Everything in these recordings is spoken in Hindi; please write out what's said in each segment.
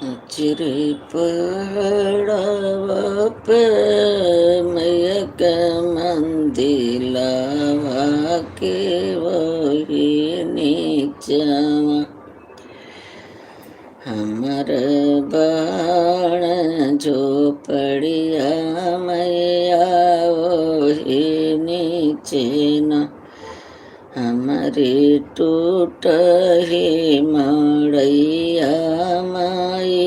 चिरे पड़ावा पे मैयक मंदिलावा के वही नीचवा हमर बाण झोपड़िया मैया वही नीचे न हमारी टूट ही मड़ैया माई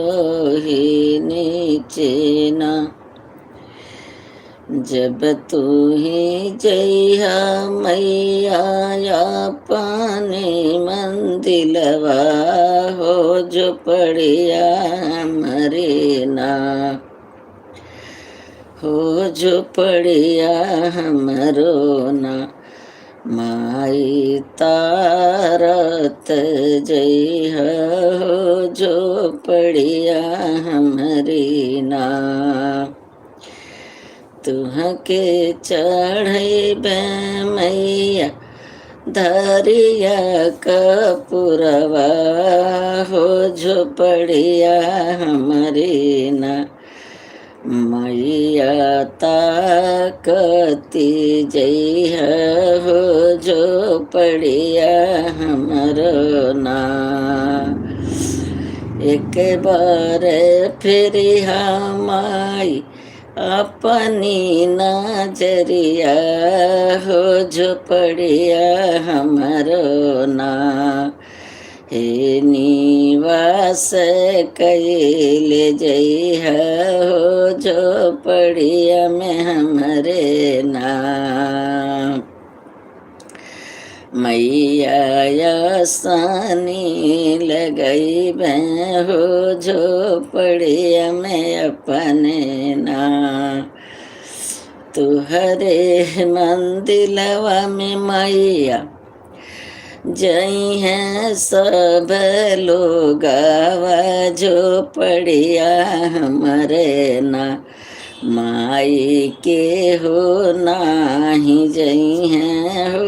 वही नीचे ना जब तू ही जइहा मैया पानी मंदिलवा हो जो पड़िया मरे ना हो जो पड़िया हमरो ना माई तारत जइह हो जो पड़िया हमरी ना तुहके चढ़े मैया धरिया कपुरवा हो जो पड़िया हमरी ना मैया ताकती जइह हो जो पड़िया हमरो ना एक बार फिर माई अपनी नजरिया हो जो पड़िया हमरो ना हे निवास कैले जइह हो जो पड़िया में हमरे ना मैया सानी लगई हो जो पड़िया में अपने ना तुहरे मंदिलवा में मैया जई हैं सब लोग जो पड़िया हमरे ना माई के हो नाही जई हैं हो